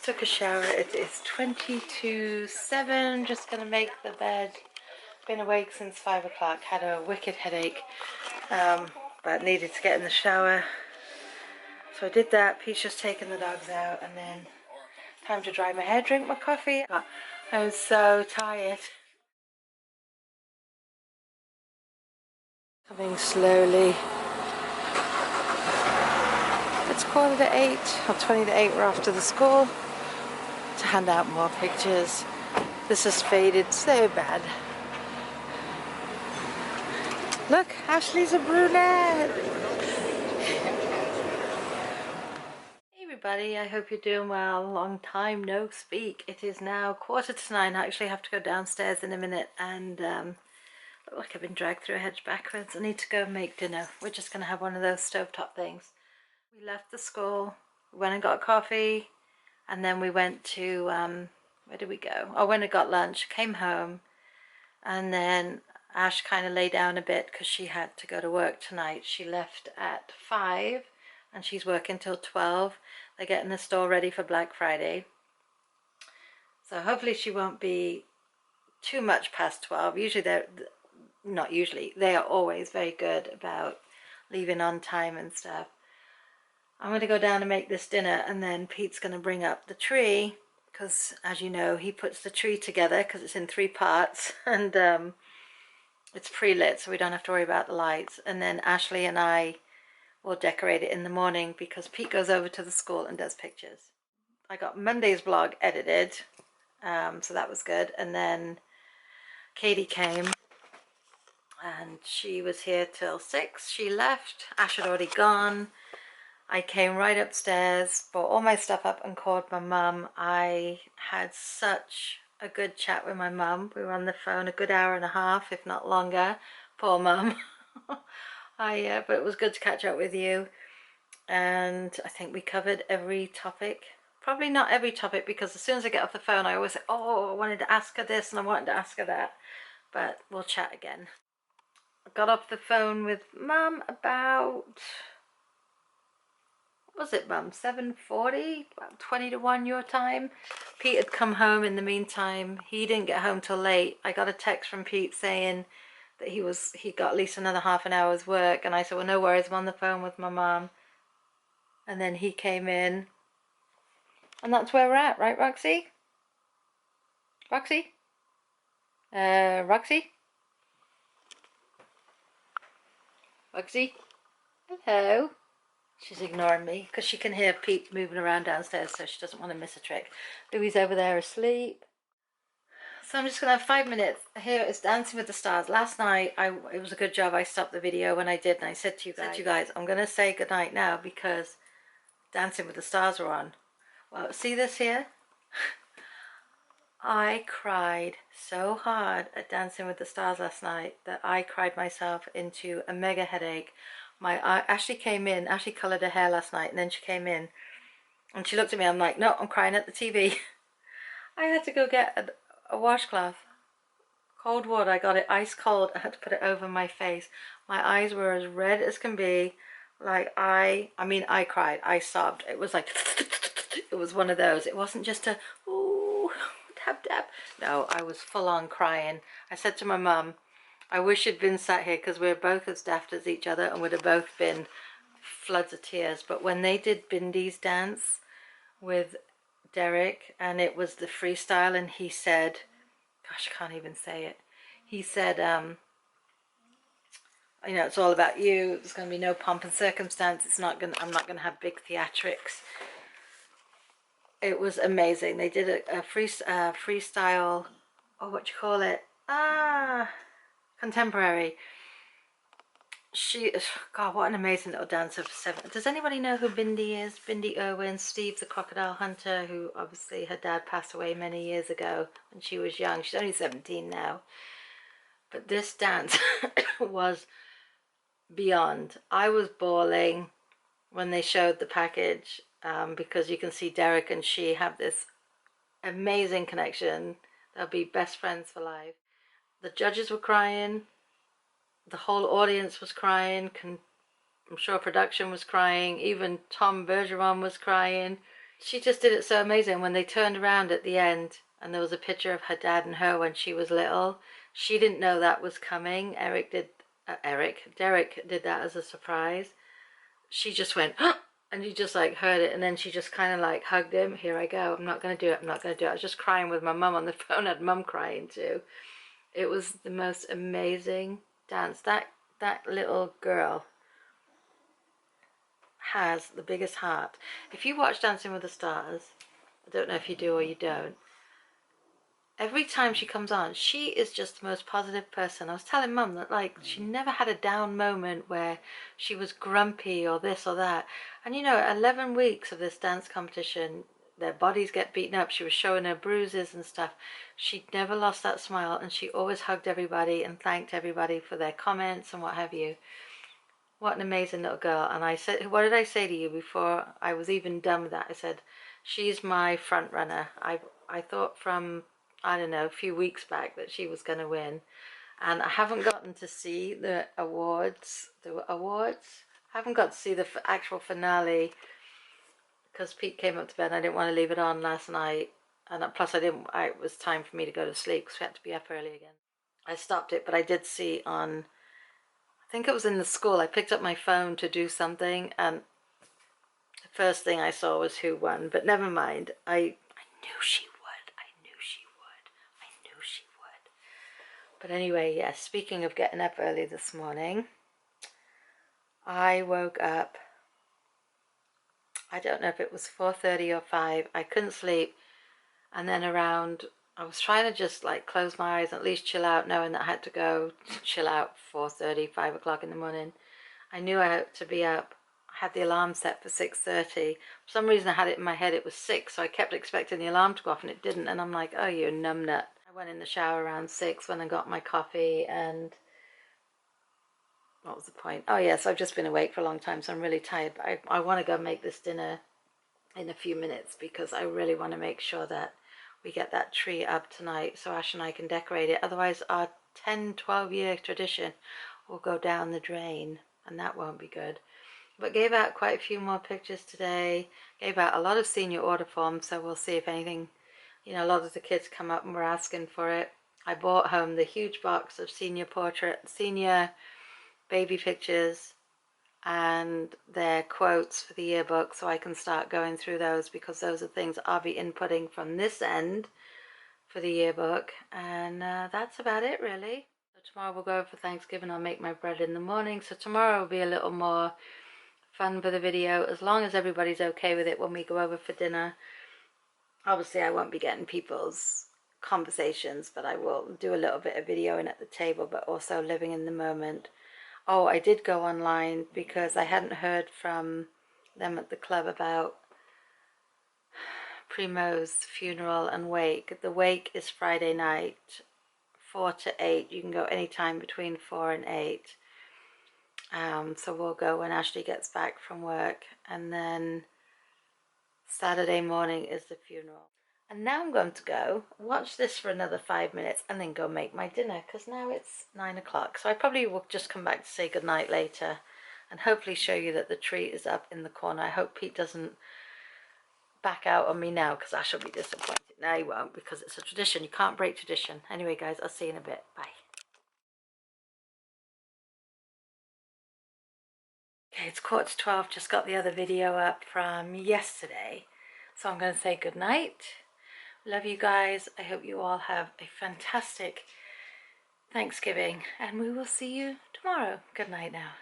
Took a shower. It is 7:20. Just gonna make the bed. Been awake since 5 o'clock. Had a wicked headache, but needed to get in the shower. So I did that. Pete's just taking the dogs out, and then time to dry my hair, drink my coffee. I was so tired. Coming slowly. It's 7:45 or 7:20. We're off to the school to hand out more pictures. This has faded so bad. Look, Ashley's a brunette. Hey everybody, I hope you're doing well. Long time no speak. It is now 8:45. I actually have to go downstairs in a minute and look like I've been dragged through a hedge backwards. I need to go make dinner. We're just going to have one of those stovetop things. We left the school, we went and got coffee, and then we went to, where did we go? Oh, went and got lunch, came home, and then Ash kind of lay down a bit because she had to go to work tonight. She left at 5 and she's working till 12. They're getting the store ready for Black Friday. So hopefully she won't be too much past 12. Usually they are always very good about leaving on time and stuff. I'm going to go down and make this dinner, and then Pete's going to bring up the tree because, as you know, he puts the tree together because it's in 3 parts, and it's pre-lit so we don't have to worry about the lights. And then Ashley and I will decorate it in the morning because Pete goes over to the school and does pictures. I got Monday's vlog edited, so that was good. And then Katie came and she was here till 6. She left. Ash had already gone. I came right upstairs, brought all my stuff up and called my mum. I had such a good chat with my mum. We were on the phone a good hour and a half, if not longer. Poor mum. But it was good to catch up with you. And I think we covered every topic. Probably not every topic, because as soon as I get off the phone, I always say, oh, I wanted to ask her this and I wanted to ask her that. But we'll chat again. I got off the phone with Mum about... was it, Mum? 7:40, about 20 to 1 your time. Pete had come home in the meantime. He didn't get home till late. I got a text from Pete saying that he got at least another half an hour's work, and I said, well, no worries, I'm on the phone with my mum. And then he came in, and that's where we're at, right, Roxy? Roxy? Roxy? Roxy? Hello? She's ignoring me because she can hear Pete moving around downstairs, so she doesn't want to miss a trick. Louie's over there asleep. So I'm just going to have 5 minutes. Here is Dancing with the Stars. Last night, it was a good job I stopped the video when I did, and I said to you guys, I'm going to say goodnight now because Dancing with the Stars were on. Well, see this here? I cried so hard at Dancing with the Stars last night that I cried myself into a mega headache. Ashley came in, Ashley coloured her hair last night, and then she came in and she looked at me. I'm like, no, I'm crying at the TV. I had to go get a washcloth, cold water. I got it ice cold. I had to put it over my face. My eyes were as red as can be. Like I cried. I sobbed. It was like, it was one of those. It wasn't just a, ooh, tap tap. No, I was full on crying. I said to my mum, I wish you'd been sat here because we're both as daft as each other and would have both been floods of tears. But when they did Bindi's dance with Derek, and it was the freestyle, and he said, gosh, I can't even say it. He said, you know, it's all about you. There's going to be no pomp and circumstance. I'm not going to have big theatrics. It was amazing. They did a freestyle, oh, what you call it? Contemporary. God, what an amazing little dancer for 7. Does anybody know who Bindi is? Bindi Irwin, Steve the Crocodile Hunter, who obviously her dad passed away many years ago when she was young. She's only 17 now. But this dance was beyond. I was bawling when they showed the package because you can see Derek and she have this amazing connection. They'll be best friends for life. The judges were crying. The whole audience was crying. I'm sure production was crying. Even Tom Bergeron was crying. She just did it so amazing. When they turned around at the end and there was a picture of her dad and her when she was little, she didn't know that was coming. Derek did that as a surprise. She just went, and you just like heard it, and then she just kind of like hugged him. Here I go. I'm not going to do it. I'm not going to do it. I was just crying with my mum on the phone. I had mum crying too. It was the most amazing dance. That little girl has the biggest heart. If you watch Dancing with the Stars, I don't know if you do or you don't, every time she comes on, she is just the most positive person. I was telling mum that like she never had a down moment where she was grumpy or this or that. And you know, 11 weeks of this dance competition, their bodies get beaten up. She was showing her bruises and stuff. She never lost that smile, and she always hugged everybody and thanked everybody for their comments and what have you. What an amazing little girl. And I said, what did I say to you before I was even done with that? I said, she's my front runner. I thought from, I don't know, a few weeks back that she was going to win. And I haven't gotten to see the awards. I haven't got to see the actual finale because Pete came up to bed and I didn't want to leave it on last night. And plus it was time for me to go to sleep because we had to be up early again. I stopped it, but I did see on, I think it was in the school, I picked up my phone to do something and the first thing I saw was who won, but never mind. I knew she would. I knew she would. I knew she would. But anyway, yes, speaking of getting up early this morning, I woke up, I don't know if it was 4:30 or 5. I couldn't sleep. And then around, I was trying to just like close my eyes and at least chill out, knowing that I had to go chill out 4:30, 5 o'clock in the morning. I knew I had to be up. I had the alarm set for 6:30. For some reason I had it in my head it was 6, so I kept expecting the alarm to go off and it didn't. And I'm like, oh, you numbnut. I went in the shower around 6 when I got my coffee, and what was the point? Oh yes, I've just been awake for a long time, so I'm really tired. But I want to go make this dinner in a few minutes because I really want to make sure that we get that tree up tonight so Ash and I can decorate it. Otherwise our 10-12 year tradition will go down the drain, and that won't be good. But gave out quite a few more pictures today, gave out a lot of senior order forms, so we'll see if anything, you know, a lot of the kids come up and were asking for it. I brought home the huge box of senior baby pictures and their quotes for the yearbook, so I can start going through those because those are things I'll be inputting from this end for the yearbook. And that's about it really. So tomorrow we'll go over for Thanksgiving. I'll make my bread in the morning, so tomorrow will be a little more fun for the video, as long as everybody's okay with it when we go over for dinner. Obviously I won't be getting people's conversations, but I will do a little bit of videoing at the table, but also living in the moment. Oh, I did go online because I hadn't heard from them at the club about Primo's funeral and wake. The wake is Friday night, 4 to 8. You can go anytime between 4 and 8. So we'll go when Ashley gets back from work, and then Saturday morning is the funeral. And now I'm going to go watch this for another 5 minutes and then go make my dinner, because now it's 9 o'clock. So I probably will just come back to say goodnight later and hopefully show you that the tree is up in the corner. I hope Pete doesn't back out on me now, because I shall be disappointed. No, he won't, because it's a tradition. You can't break tradition. Anyway, guys, I'll see you in a bit. Bye. Okay, it's 11:45. Just got the other video up from yesterday. So I'm going to say goodnight. Love you guys. I hope you all have a fantastic Thanksgiving, and we will see you tomorrow. Good night now.